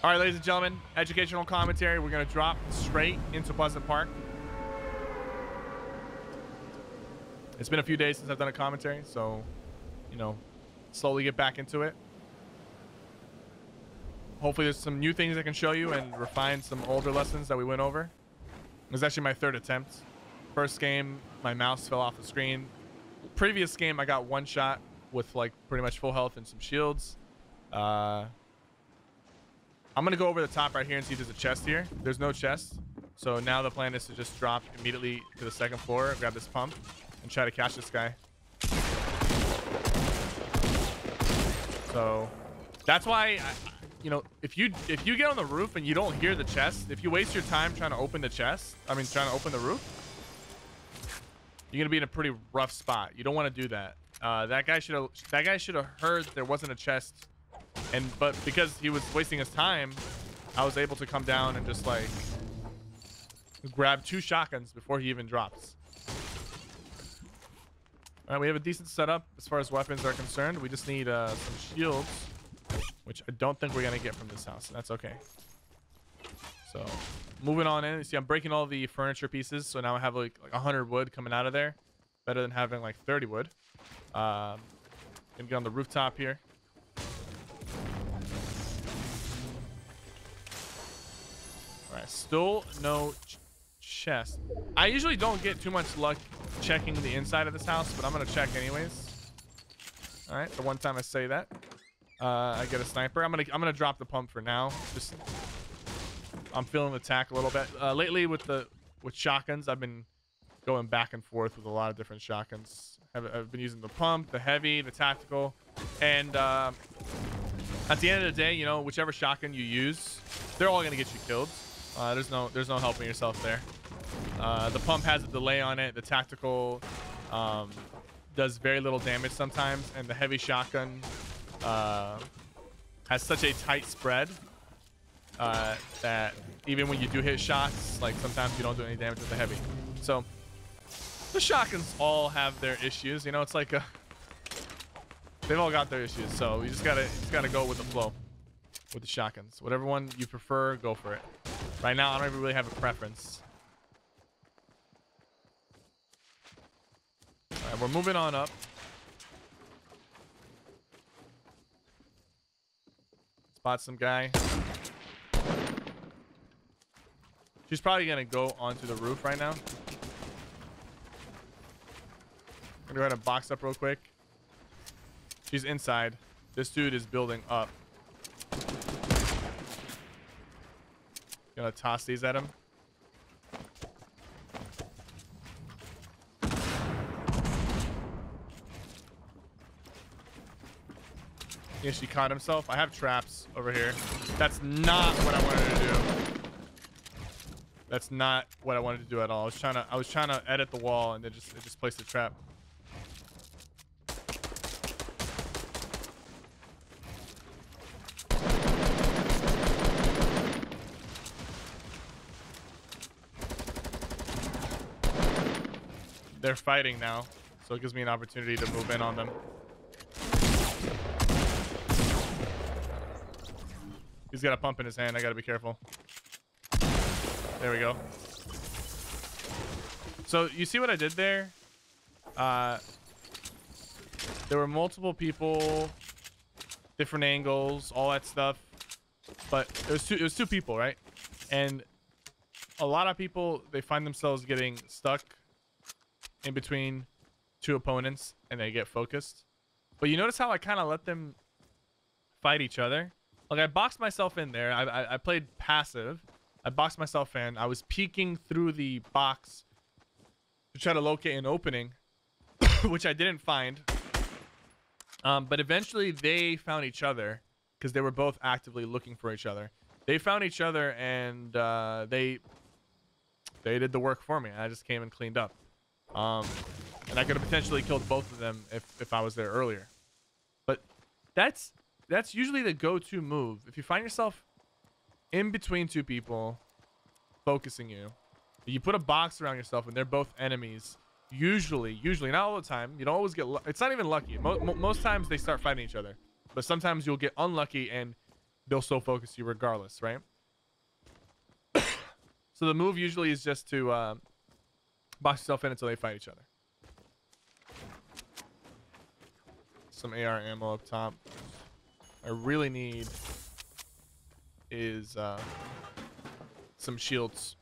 All right, ladies and gentlemen, educational commentary. We're going to drop straight into Pleasant Park. It's been a few days since I've done a commentary, so, you know, slowly get back into it. Hopefully there's some new things I can show you and refine some older lessons that we went over. It was actually my third attempt. First game, my mouse fell off the screen. Previous game, I got one shot with like pretty much full health and some shields. I'm going to go over the top right here and see if there's a chest here. There's no chest. So now the plan is to just drop immediately to the second floor, grab this pump, and try to catch this guy. So that's why, you know, if you get on the roof and you don't hear the chest, if you waste your time trying to open the chest, trying to open the roof, you're going to be in a pretty rough spot. You don't want to do that. That guy should have heard there wasn't a chest. But because he was wasting his time, I was able to come down and just like grab 2 shotguns before he even drops. All right, we have a decent setup as far as weapons are concerned. We just need some shields, which I don't think we're gonna get from this house. That's okay. So moving on in, you see I'm breaking all the furniture pieces, so now I have like 100 wood coming out of there, better than having like 30 wood. Gonna get on the rooftop here. All right, still no chest. I usually don't get too much luck checking the inside of this house, but I'm gonna check anyways. All right, the one time I say that, I get a sniper. I'm gonna drop the pump for now. Just I'm feeling the attack a little bit. Lately with shotguns, I've been going back and forth with a lot of different shotguns. I've been using the pump, the heavy, the tactical, and at the end of the day, you know, whichever shotgun you use, they're all gonna get you killed. There's no helping yourself there. The pump has a delay on it. The tactical does very little damage sometimes, and the heavy shotgun has such a tight spread that even when you do hit shots, like sometimes you don't do any damage with the heavy. So the shotguns all have their issues. You know, it's like they've all got their issues. So you just gotta go with the flow with the shotguns. Whatever one you prefer, go for it. Right now, I don't even really have a preference. All right, we're moving on up. Spot some guy. She's probably gonna go onto the roof right now. I'm gonna go ahead and box up real quick. She's inside. This dude is building up. Gonna toss these at him. Yeah, she caught himself. I have traps over here. That's not what I wanted to do. That's not what I wanted to do at all. I was trying to edit the wall, and it just placed a trap. They're fighting now, so it gives me an opportunity to move in on them. He's got a pump in his hand. I gotta be careful. There we go. So you see what I did there? There were multiple people, different angles, all that stuff, but it was two people, right? And a lot of people, they find themselves getting stuck in between 2 opponents and they get focused. But you notice how I kind of let them fight each other? Like I boxed myself in there. I played passive. I boxed myself in. I was peeking through the box to try to locate an opening, which I didn't find. But eventually they found each other because they were both actively looking for each other. They found each other and they did the work for me. I just came and cleaned up. And I could have potentially killed both of them if I was there earlier. But that's usually the go-to move. If you find yourself in between 2 people focusing you, you put a box around yourself and they're both enemies. Usually, not all the time. You don't always get. It's not even lucky. Most times they start fighting each other, but sometimes you'll get unlucky and they'll still focus you regardless, right? So the move usually is just to box yourself in until they fight each other. Some AR ammo up top. I really need is some shields.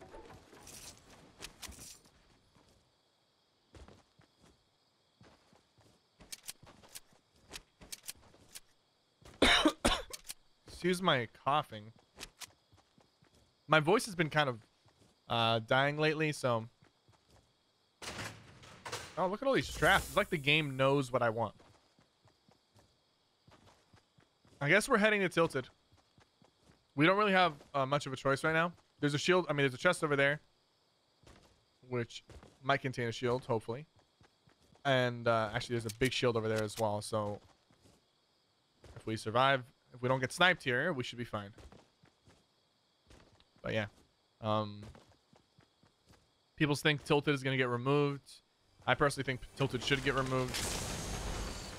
Excuse my coughing. My voice has been kind of dying lately, so. Oh, look at all these traps. It's like the game knows what I want. I guess we're heading to Tilted. We don't really have much of a choice right now. There's a shield. I mean, there's a chest over there, which might contain a shield, hopefully. And actually, there's a big shield over there as well. So if we survive, if we don't get sniped here, we should be fine. But yeah. People think Tilted is going to get removed. I personally think Tilted should get removed.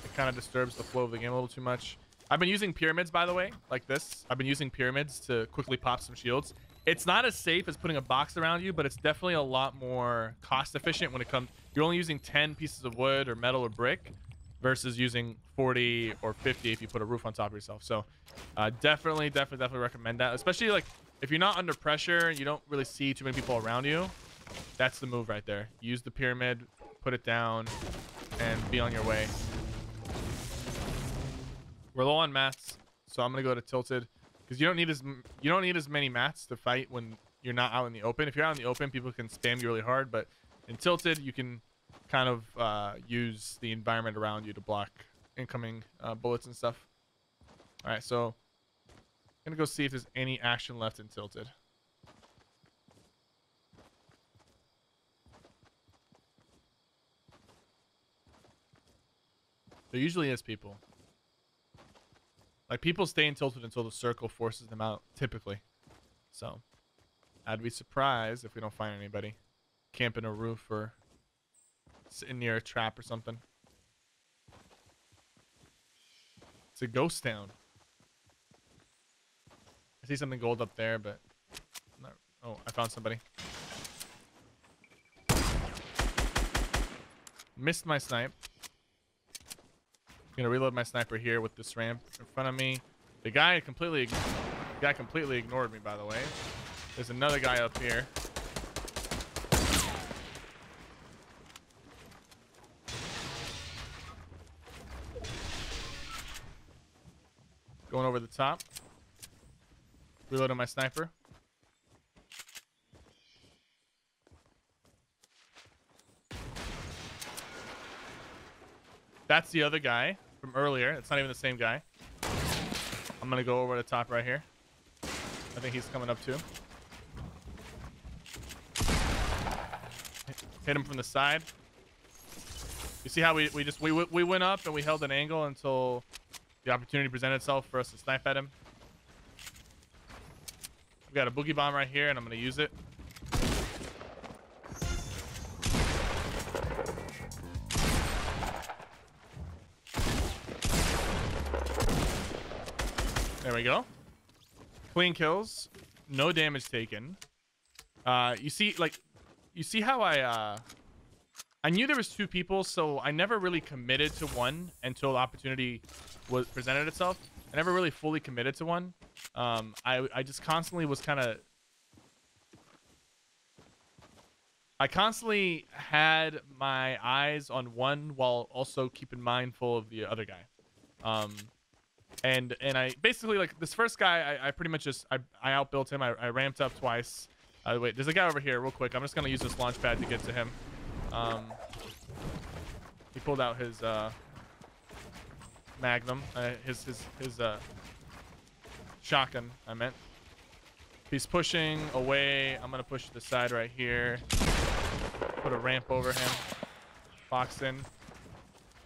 It kind of disturbs the flow of the game a little too much. I've been using pyramids, by the way, like this. I've been using pyramids to quickly pop some shields. It's not as safe as putting a box around you, but it's definitely a lot more cost efficient when it comes. You're only using 10 pieces of wood or metal or brick versus using 40 or 50 if you put a roof on top of yourself. So definitely recommend that, especially like if you're not under pressure and you don't really see too many people around you. That's the move right there. Use the pyramid, put it down, and be on your way. We're low on mats, so I'm gonna go to Tilted because you don't need as many mats to fight when you're not out in the open. If you're out in the open, people can spam you really hard, but in Tilted, you can kind of use the environment around you to block incoming bullets and stuff. All right, so I'm gonna go see if there's any action left in Tilted. There usually is people. Like, people stay in Tilted until the circle forces them out, typically. So, I'd be surprised if we don't find anybody. Camp in a roof or sitting near a trap or something. It's a ghost town. I see something gold up there, but... No. Oh, I found somebody. Missed my snipe. I'm gonna reload my sniper here with this ramp in front of me. The guy completely ignored me, by the way. There's another guy up here. Going over the top. Reloading my sniper. That's the other guy from earlier. It's not even the same guy. I'm gonna go over the top right here. I think he's coming up too. Hit him from the side. You see how we went up and we held an angle until the opportunity presented itself for us to snipe at him. We got a boogie bomb right here, and I'm gonna use it. There we go. Clean kills. No damage taken. You see how I knew there was two people, so I never really committed to one until the opportunity was presented itself. I never really fully committed to one. I just constantly was kind of... I constantly had my eyes on one while also keeping mindful of the other guy. And I basically, like, this first guy, I pretty much just, I outbuilt him. I ramped up twice. Wait, there's a guy over here real quick. I'm just going to use this launch pad to get to him. He pulled out his Magnum, his shotgun, I meant. He's pushing away. I'm going to push to the side right here. Put a ramp over him. Box in.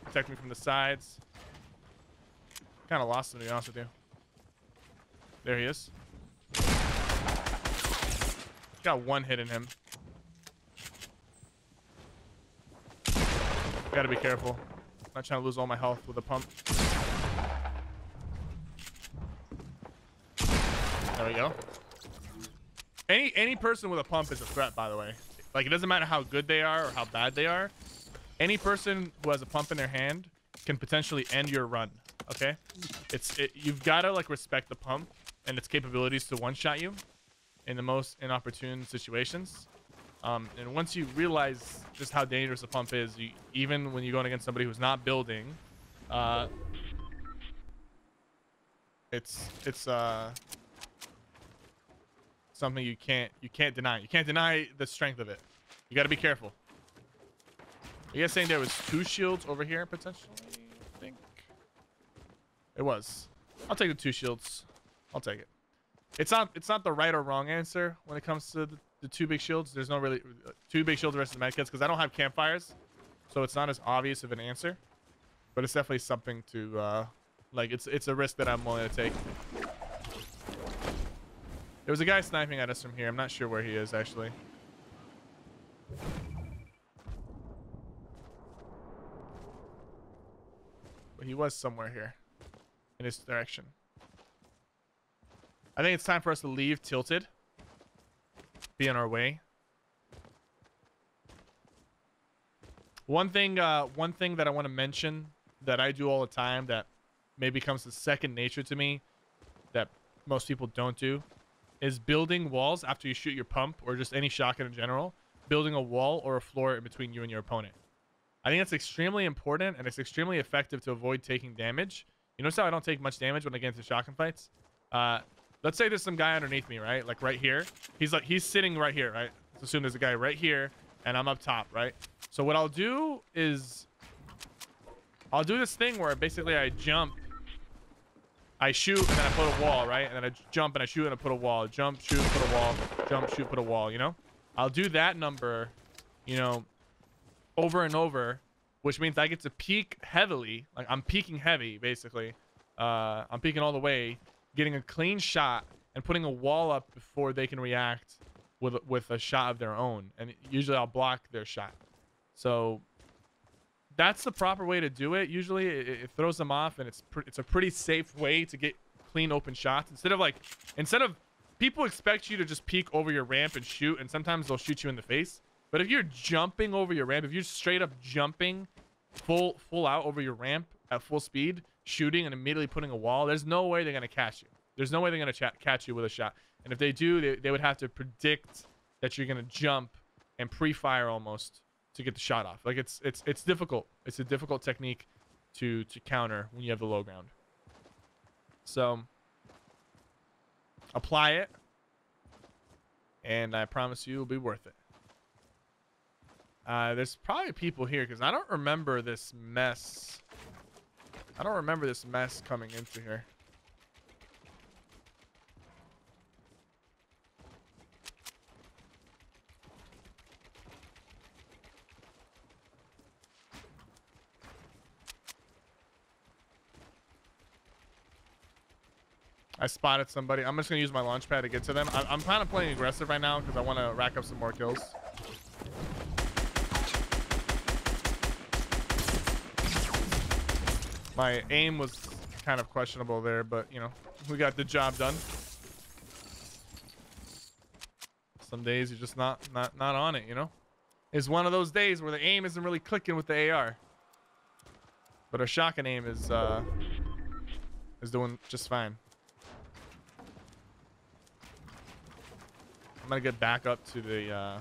Protect me from the sides. Kind of lost him, to be honest with you. There he is. Got one hit in him. Gotta be careful. I'm not trying to lose all my health with a pump. we go. Any person with a pump is a threat, by the way. Like, it doesn't matter how good they are or how bad they are. Any person who has a pump in their hand can potentially end your run. Okay, you've got to like respect the pump and its capabilities to one-shot you in the most inopportune situations. And once you realize just how dangerous a pump is, even when you're going against somebody who's not building, it's something you can't deny. You can't deny the strength of it. You got to be careful. Are you guys saying there was 2 shields over here potentially? I think it was. I'll take the 2 shields. I'll take it. It's not the right or wrong answer when it comes to the 2 big shields. There's no really 2 big shields versus medkits because I don't have campfires, so it's not as obvious of an answer. But it's definitely something to like. It's a risk that I'm willing to take. There was a guy sniping at us from here. I'm not sure where he is actually. But he was somewhere here in this direction. I think it's time for us to leave tilted. Be on our way. One thing that I want to mention that I do all the time that maybe comes to second nature to me that most people don't do is building walls after you shoot your pump or just any shotgun in general. Building a wall or a floor in between you and your opponent. I think that's extremely important and it's extremely effective to avoid taking damage. You notice how I don't take much damage when I get into shotgun fights? Let's say there's some guy underneath me, right? Like right here. He's sitting right here, right? Let's assume there's a guy right here and I'm up top, right? So what I'll do is I'll do this thing where basically I jump, I shoot, and then I put a wall, right? And then I jump and I shoot and I put a wall. Jump, shoot, put a wall. Jump, shoot, put a wall, you know? I'll do that number, you know, over and over, which means I get to peek heavily. Like I'm peeking heavy, basically. I'm peeking all the way, getting a clean shot and putting a wall up before they can react with a shot of their own. And usually I'll block their shot. So that's the proper way to do it. Usually it throws them off, and it's a pretty safe way to get clean open shots. Instead of people expect you to just peek over your ramp and shoot, and sometimes they'll shoot you in the face. But if you're jumping over your ramp, if you're straight up jumping full out over your ramp at full speed, shooting and immediately putting a wall, there's no way they're gonna catch you. There's no way they're gonna catch you with a shot. And if they do, they would have to predict that you're gonna jump and pre-fire almost to get the shot off. Like it's difficult. It's a difficult technique to counter when you have the low ground. So apply it, and I promise you it'll be worth it. There's probably people here because I don't remember this mess. I don't remember this mess coming into here. I spotted somebody. I'm just going to use my launch pad to get to them. I'm kind of playing aggressive right now because I want to rack up some more kills. My aim was kind of questionable there, but, you know, we got the job done. Some days you're just not on it, you know? It's one of those days where the aim isn't really clicking with the AR. But our shotgun aim is doing just fine. I'm gonna get back up to the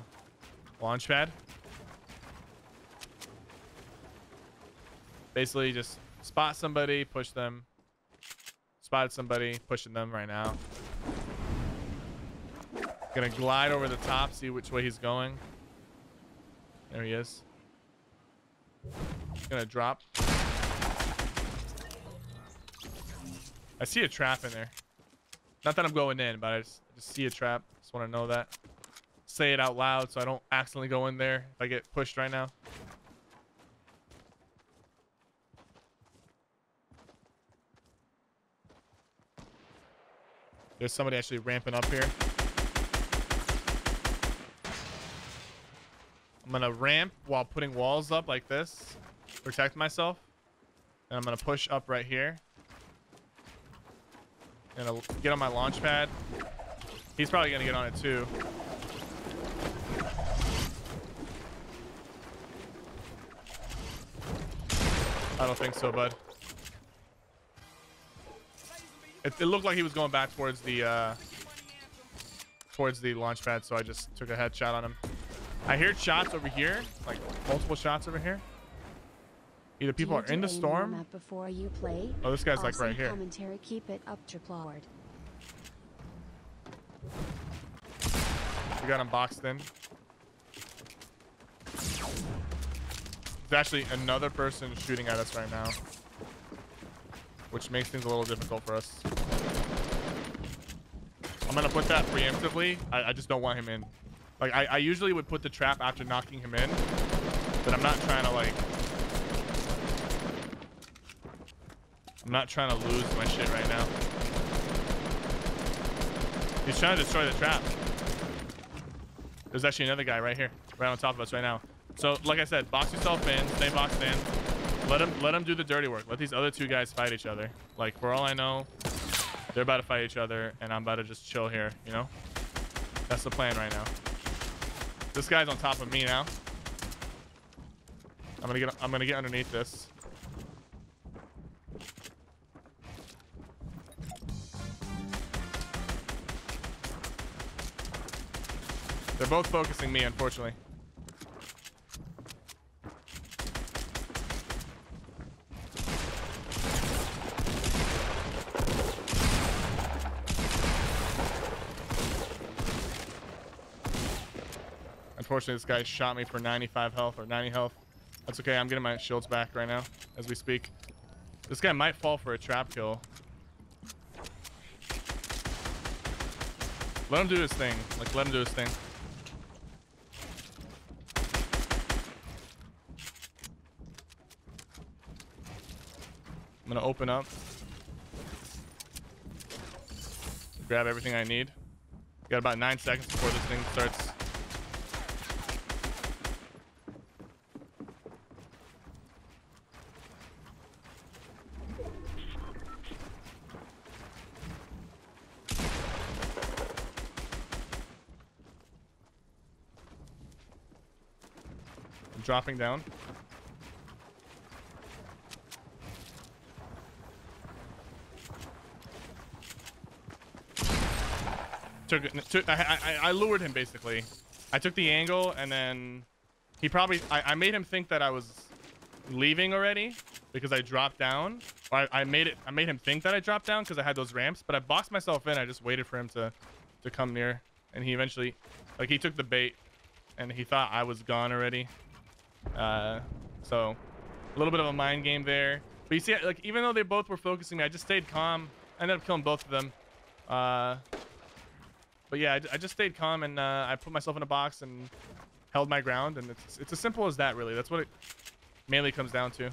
launch pad. Basically just spot somebody, push them. Spotted somebody, pushing them right now. Gonna glide over the top, see which way he's going. There he is. Gonna drop. I see a trap in there. Not that I'm going in, but I just see a trap. Just want to know that. Say it out loud so I don't accidentally go in there if I get pushed right now. There's somebody actually ramping up here. I'm gonna ramp while putting walls up like this. Protect myself. And I'm gonna push up right here. And I'll get on my launch pad. He's probably gonna get on it too. I don't think so, bud. It looked like he was going back towards the launch pad, so I just took a headshot on him. I hear shots over here, like multiple shots over here. Either people are in the storm. Before you play? Oh, this guy's like right here. Commentary, keep it up, Triplord. We got him boxed in. There's actually another person shooting at us right now, which makes things a little difficult for us. I'm gonna put that preemptively. I just don't want him in. Like, I usually would put the trap after knocking him in, but I'm not trying to, like... I'm not trying to lose my shit right now. He's trying to destroy the trap. There's actually another guy right here, right on top of us right now. So, like I said, box yourself in, stay boxed in. Let him do the dirty work. Let these other two guys fight each other. Like, for all I know, they're about to fight each other, and I'm about to just chill here, you know? That's the plan right now. This guy's on top of me now. I'm gonna get underneath this. They're both focusing me, unfortunately. Unfortunately, this guy shot me for 95 health or 90 health. That's okay. I'm getting my shields back right now as we speak. This guy might fall for a trap kill. Let him do his thing. Like, let him do his thing. I'm gonna open up. Grab everything I need. Got about 9 seconds before this thing starts. I'm dropping down. I lured him basically. I took the angle and then he probably I made him think that I was leaving already because I dropped down. Or I made him think that I dropped down because I had those ramps, but I boxed myself in. I just waited for him to come near, and he eventually, like, he took the bait and he thought I was gone already. So a little bit of a mind game there. But you see, like, even though they both were focusing me, I just stayed calm. I ended up killing both of them. But yeah, I just stayed calm, and I put myself in a box and held my ground, and it's as simple as that, really. That's what it mainly comes down to.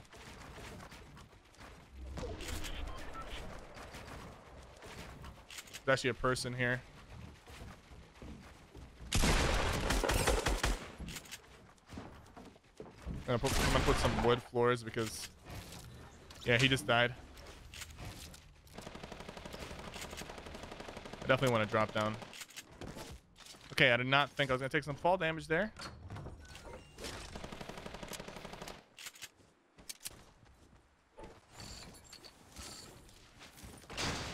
There's actually a person here. I'm gonna put some wood floors because, yeah, he just died. I definitely want to drop down. Okay, I did not think I was gonna take some fall damage there.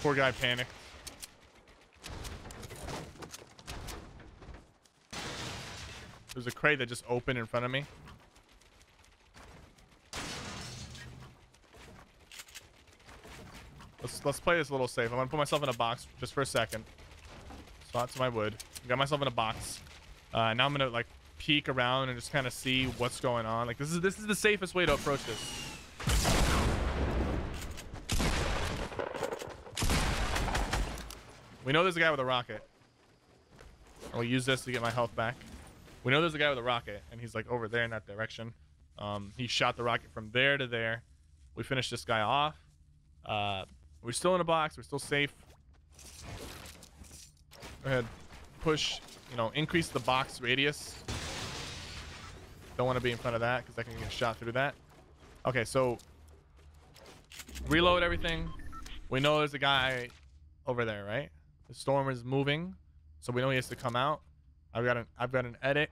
Poor guy panicked. There's a crate that just opened in front of me. Let's play this a little safe. I'm gonna put myself in a box just for a second. Spot to my wood. Got myself in a box. Now I'm gonna, like, peek around and just kind of see what's going on. Like, this is the safest way to approach this. We know there's a guy with a rocket. I'll use this to get my health back. We know there's a guy with a rocket, and he's, like, over there in that direction. He shot the rocket from there to there. We finished this guy off. We're still in a box. We're still safe. Go ahead. Push, you know, increase the box radius. Don't want to be in front of that because I can get shot through that. Okay, so reload everything. We know there's a guy over there, right? The storm is moving. so we know he has to come out. I've got an edit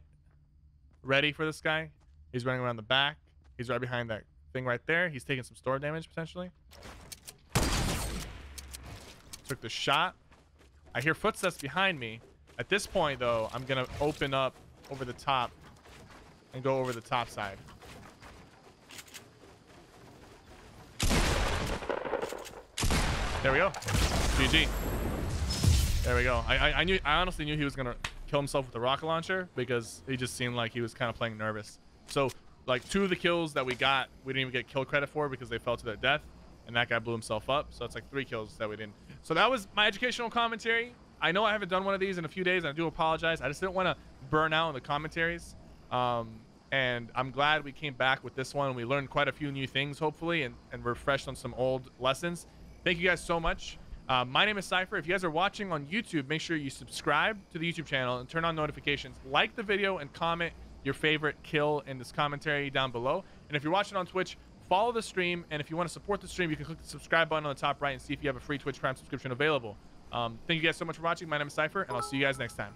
ready for this guy. He's running around the back. He's right behind that thing right there. He's taking some store damage potentially. Took the shot. I hear footsteps behind me. At this point, though, I'm gonna open up over the top and go over the top side. There we go. GG. There we go. I honestly knew he was gonna kill himself with the rocket launcher because he just seemed like he was kind of playing nervous. So like 2 of the kills that we got, we didn't even get kill credit for because they fell to their death, and that guy blew himself up. So it's like 3 kills that we didn't. So that was my educational commentary. I know I haven't done one of these in a few days, and I do apologize. I just didn't want to burn out in the commentaries. And I'm glad we came back with this one. We learned quite a few new things, hopefully, and refreshed on some old lessons. Thank you guys so much. My name is Cypher. If you guys are watching on YouTube, make sure you subscribe to the YouTube channel and turn on notifications. Like the video and comment your favorite kill in this commentary down below. And if you're watching on Twitch, follow the stream. And if you want to support the stream, you can click the subscribe button on the top right and see if you have a free Twitch Prime subscription available. Thank you guys so much for watching. My name is Cypher, and I'll see you guys next time.